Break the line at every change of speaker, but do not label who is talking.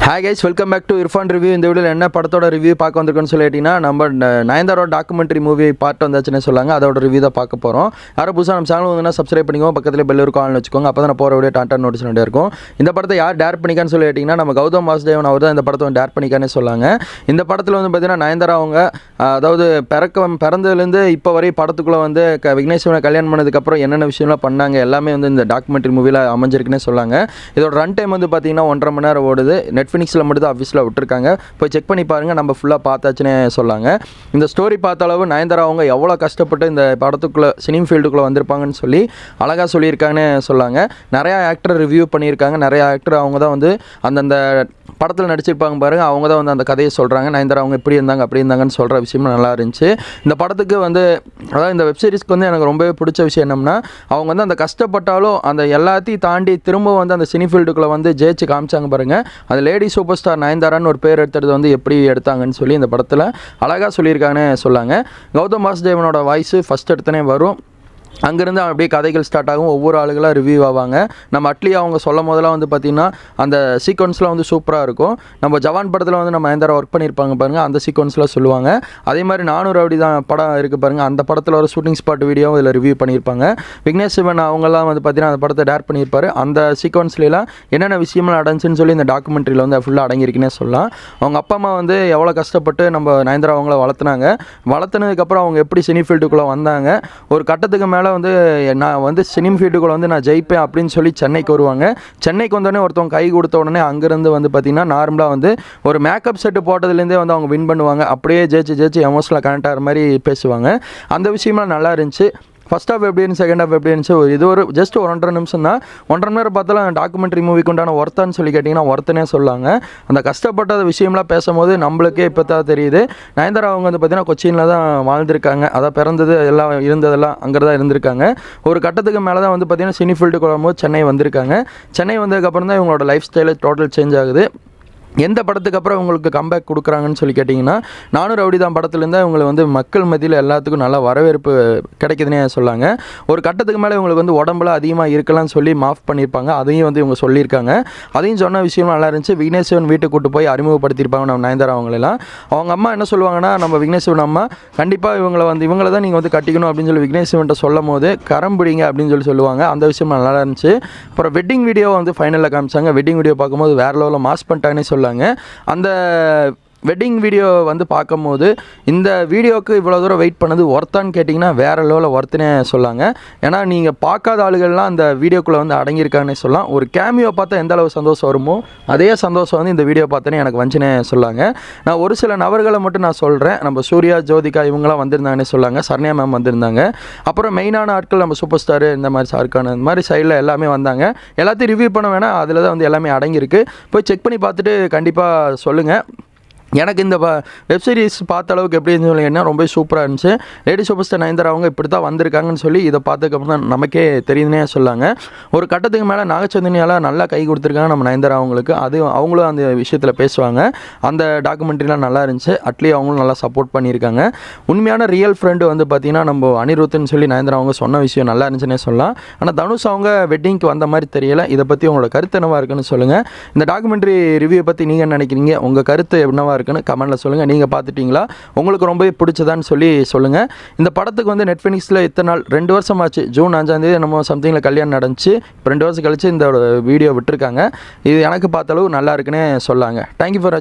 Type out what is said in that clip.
Hi guys, welcome back to Irfan review. இந்த வீடியோவில் என்ன படத்தோட ரிவ்யூ பார்க்க வந்திருக்குன்னு சொல்லிட்டீங்கன்னா, நம்ம நயன்தாரோட டாக்குமெண்ட்ரி மூவி பார்ட் வந்தாச்சுன்னு சொல்லாங்க. அதோட ரிவ்யூ தான் பார்க்க போகிறோம். யாரும் புதுசாக நம்ம சேனல் வந்து சப்ஸ்கிரைப் பண்ணிக்கோங்க, பக்கத்தில் பெல் இருக்கும் ஆன் வச்சுக்கோங்க. அப்போ தான் போகிற வீடியோ டான் நோட்டிஸ் நிறையா இருக்கும். இந்த படத்தை யார் டேரக்ட் பண்ணிக்கான்னு சொல்லிட்டீங்கன்னா, நம்ம கௌதம் வாசுதேவன் அவர் தான் இந்த படத்தை வந்து டேரக்ட் பண்ணிக்கானே சொல்லாங்க. இந்த படத்தில் வந்து பார்த்தீங்கன்னா நயன்தாரா அவங்க அதாவது பிறந்ததுலேருந்து இப்போ வரை படத்துக்குள்ளே வந்து விக்னேஷ் சிவனை கல்யாணம் பண்ணதுக்கப்புறம் என்னென்ன விஷயம்லாம் பண்ணாங்க எல்லாமே வந்து இந்த டாக்குமெண்ட்ரி மூவியில் அமைஞ்சிருக்குன்னே சொல்லாங்க. இதோட ரன் டைம் வந்து பார்த்தீங்கன்னா 1.5 மணி நேரம் ஓடுது. நெட்ஃப்ளிக்ஸில் மட்டும் தான் ஆஃபீஸில் விட்டுருக்காங்க. போய் செக் பண்ணி பாருங்கள், நம்ம ஃபுல்லாக பார்த்தாச்சுன்னே சொல்லாங்க. இந்த ஸ்டோரி பார்த்த அளவு நயன்தாரா அவங்க எவ்வளோ கஷ்டப்பட்டு இந்த படத்துக்குள்ளே சினிம் ஃபீல்டுக்குள்ளே வந்திருப்பாங்கன்னு சொல்லி அழகாக சொல்லியிருக்காங்கன்னு சொல்லாங்க. நிறையா ஆக்டர் ரிவ்யூ பண்ணியிருக்காங்க. நிறையா ஆக்டர் அவங்க தான் வந்து அந்தந்த படத்தில் நடிச்சிருப்பாங்க பாருங்கள், அவங்க தான் வந்து அந்த கதையை சொல்கிறாங்க. நயன்தாரா அவங்க இப்படி இருந்தாங்க அப்படி இருந்தாங்கன்னு சொல்கிற விஷயமும் நல்லா இருந்துச்சு. இந்த படத்துக்கு வந்து அதாவது இந்த வெப்சீரிஸ்க்கு வந்து எனக்கு ரொம்பவே பிடிச்ச விஷயம் என்னம்னா, அவங்க வந்து அந்த கஷ்டப்பட்டாலும் அந்த எல்லாத்தையும் தாண்டி திரும்ப வந்து அந்த சினி ஃபீல்டுக்குள்ளே வந்து ஜெயிச்சு காமிச்சாங்க பாருங்கள். அந்த லேடி சூப்பர் ஸ்டார் நயன்தாரான்னு ஒரு பேர் எடுத்தது வந்து எப்படி எடுத்தாங்கன்னு சொல்லி இந்த படத்தில் அழகாக சொல்லியிருக்காங்கன்னு சொல்லாங்க. கௌதம் வாசுதேவனோட வாய்ஸு ஃபஸ்ட் எடுத்தனே வரும். அங்கேருந்து அப்படியே கதைகள் ஸ்டார்ட் ஆகும். ஒவ்வொரு ஆளுகளாக ரிவ்யூ ஆவாங்க. நம்ம அட்லி அவங்க சொல்லும் போதெல்லாம் வந்து பார்த்திங்கன்னா அந்த சீக்வன்ஸ்லாம் வந்து சூப்பராக இருக்கும். நம்ம ஜவான் படத்தில் வந்து நம்ம நயன்தாரா ஒர்க் பண்ணியிருப்பாங்க பாருங்கள், அந்த சீக்வன்ஸ்லாம் சொல்லுவாங்க. அதே மாதிரி 400 அப்படி தான் படம் இருக்குது பாருங்கள், அந்த படத்தில் ஒரு ஷூட்டிங் ஸ்பாட் வீடியோவும் இதில் ரிவ்யூ பண்ணியிருப்பாங்க. விக்னேஷ் சிவன் அவங்கெல்லாம் வந்து பார்த்திங்கன்னா அந்த படத்தை டேரக்ட் பண்ணியிருப்பார். அந்த சீக்வன்ஸ்லாம் என்னென்ன விஷயம்லாம் நடந்துச்சுன்னு சொல்லி இந்த டாக்குமெண்ட்ரியில் வந்து ஃபுல்லாக அடங்கியிருக்குன்னே சொல்லலாம். அவங்க அப்பா அம்மா வந்து எவ்வளோ கஷ்டப்பட்டு நம்ம நயன்தாரா அவங்கள வளர்த்துனதுக்கப்புறம் அவங்க எப்படி சினி ஃபீல்டுக்குள்ளே வந்தாங்க. ஒரு கட்டத்துக்கு மேலே வந்து நான் வந்து சினிம் ஃபீல்டுக்குள்ள வந்து நான் ஜெயிப்பேன் அப்படின்னு சொல்லி சென்னைக்கு வருவாங்க. சென்னைக்கு வந்தோடனே ஒருத்தவங்க கை கொடுத்த உடனே அங்கேருந்து வந்து பார்த்திங்கன்னா நார்மலாக வந்து ஒரு மேக்கப் செட்டு போட்டதுலேருந்தே வந்து அவங்க வின் பண்ணுவாங்க. அப்படியே ஜெயிச்சு எமோஷனலாக கனெக்ட் ஆகிற மாதிரி பேசுவாங்க. அந்த விஷயம்லாம் நல்லா இருந்துச்சு. ஃபஸ்ட் ஹாஃப் எப்படி இருந்துச்சு, செகண்ட் ஹாஃப் எப்படி இருந்துச்சு, இது ஒரு ஜஸ்ட் ஒரு 1.5 நிமிஷம் தான். 1.5 மணி நேரம் பார்த்தாலும் டாக்குமெண்ட்ரி மூவிக்கு உண்டான ஒர்த்தான்னு சொல்லி கேட்டிங்கன்னா ஒர்த்துனே சொல்லாங்க. அந்த கஷ்டப்பட்ட விஷயம்லாம் பேசும்போது நம்மளுக்கே இப்போ தான் தெரியுது. நயன்தாரா அவங்க வந்து பார்த்திங்கன்னா கொச்சினில் தான் வாழ்ந்திருக்காங்க. அதான் பிறந்தது எல்லாம் இருந்ததெல்லாம் அங்கே தான் இருந்திருக்காங்க. ஒரு கட்டத்துக்கு மேலே தான் வந்து பார்த்திங்கன்னா சினி ஃபீல்டுக்கு வரும்போது சென்னை வந்திருக்காங்க. சென்னை வந்ததுக்கப்புறம் தான் இவங்களோட லைஃப் ஸ்டைலு டோட்டல் சேஞ்ச் ஆகுது. எந்த படத்துக்கு அப்புறம் இவங்களுக்கு கம்பேக் கொடுக்குறாங்கன்னு சொல்லி கேட்டிங்கன்னா 400 அப்படி தான் படத்துலேருந்து இவங்களை வந்து மக்கள் மத்தியில் எல்லாத்துக்கும் நல்லா வரவேற்பு கிடைக்குதுன்னே சொல்லாங்க. ஒரு கட்டத்துக்கு மேலே இவங்களுக்கு வந்து உடம்புல அதிகமாக இருக்கலாம்னு சொல்லி மாஃப் பண்ணியிருப்பாங்க. அதையும் வந்து இவங்க சொல்லியிருக்காங்க. அதையும் சொன்ன விஷயம் நல்லா இருந்துச்சு. விக்னேஷ் சிவன் வீட்டுக்கு கூட்டு போய் அறிமுகப்படுத்தியிருப்பாங்க நம்ம நயன்தாரா அவங்களெல்லாம். அவங்க அம்மா என்ன சொல்லுவாங்கன்னா, நம்ம விக்னேஷ் சிவன் அம்மா கண்டிப்பாக இவங்களை தான் நீங்கள் வந்து கட்டிக்கணும் அப்படின்னு சொல்லி விக்னேஷ் சிவன்ட்ட சொல்லும் போது கரம் பிடிங்க அப்படின்னு சொல்லி சொல்லுவாங்க. அந்த விஷயம் நல்லா இருந்துச்சு. அப்புறம் வெட்டிங் வீடியோ வந்து ஃபைனலில் காமிச்சாங்க. வெட்டிங் வீடியோ பார்க்கும்போது வேறு லெவலில் மாஸ் பண்ணிட்டாங்கன்னே சொல்லாங்க. அந்த வெட்டிங் வீடியோ வந்து பார்க்கும்போது இந்த வீடியோவுக்கு இவ்வளோ தூரம் வெயிட் பண்ணது ஒர்த்தான்னு கேட்டிங்கன்னா வேறு லெவலில் ஒர்த்துனே சொல்லாங்க. ஏன்னா நீங்கள் பார்க்காத ஆளுகள்லாம் அந்த வீடியோக்குள்ளே வந்து அடங்கியிருக்காங்கன்னே சொல்லலாம். ஒரு கேமியோ பார்த்தா எந்த அளவு சந்தோஷம் வருமோ அதே சந்தோஷம் வந்து இந்த வீடியோ பார்த்தோன்னே எனக்கு வந்துச்சுனே சொல்லாங்க. நான் ஒரு சில நபர்களை மட்டும் நான் சொல்கிறேன். நம்ம சூர்யா, ஜோதிகா இவங்களாம் வந்திருந்தாங்கன்னே சொல்லாங்க. சரண்யா மேம் வந்திருந்தாங்க. அப்புறம் மெயினான ஆட்கள் நம்ம சூப்பர் ஸ்டாரு இந்த மாதிரி ஷாருக்கான் இந்த மாதிரி சைடில் எல்லாமே வந்தாங்க. எல்லாத்தையும் ரிவ்யூ பண்ண வேணால் அதில் தான் வந்து எல்லாமே அடங்கியிருக்கு. போய் செக் பண்ணி பார்த்துட்டு கண்டிப்பாக சொல்லுங்கள். எனக்கு இந்த வெப் சீரிஸ் பார்த்த அளவுக்கு எப்படி இருந்துச்சு சொல்லிங்கன்னா ரொம்ப சூப்பராக இருந்துச்சு. லேடி சூப்பர் ஸ்டார் நயன்தாரா அவங்க இப்படி தான் வந்திருக்காங்கன்னு சொல்லி இதை பார்த்ததுக்கப்புறம் தான் நமக்கே தெரியுதுன்னே சொல்லாங்க. ஒரு கட்டத்துக்கு மேலே நாகச்சந்தினியால் நல்லா கை கொடுத்துருக்காங்க நம்ம நயன்தாரா அவங்களுக்கு. அது அவங்களும் அந்த விஷயத்தில் பேசுவாங்க. அந்த டாக்குமெண்ட்ரிலாம் நல்லா இருந்துச்சு. அட்லி அவங்களும் நல்லா சப்போர்ட் பண்ணியிருக்காங்க. உண்மையான ரியல் ஃப்ரெண்டு வந்து பார்த்திங்கன்னா நம்ம அனிருத்துன்னு சொல்லி நயன்தாரா அவங்க சொன்ன விஷயம் நல்லா இருந்துச்சுன்னே சொல்லலாம். ஆனால் தனுஷ் அவங்க வெட்டிங்க்கு வந்த மாதிரி தெரியலை. இதை பற்றி உங்களோட கருத்து என்னவாக இருக்குன்னு சொல்லுங்கள். இந்த டாக்குமெண்ட்ரி ரிவ்யூ பற்றி நீங்கள் என்ன நினைக்கிறீங்க, உங்கள் கருத்து என்னவாக இருக்குன்னு கமெண்ட்ல சொல்லுங்கள். நீங்கள் பார்த்துட்டீங்களா, உங்களுக்கு ரொம்ப பிடிச்சதான்னு சொல்லி சொல்லுங்கள். இந்த படத்துக்கு வந்து நெட்ஃப்ளிக்ஸில் இத்தனை நாள் 2 வருஷம் ஆச்சு. ஜூன் 5ஆம் தேதி நம்ம சம்திங்கில் கல்யாணம் நடந்துச்சு. இப்போ 2 வருஷம் கழிச்சு இந்த வீடியோ விட்டுருக்காங்க. இது எனக்கு பார்த்த அளவு நல்லா இருக்குன்னே சொல்லாங்க. Thank you for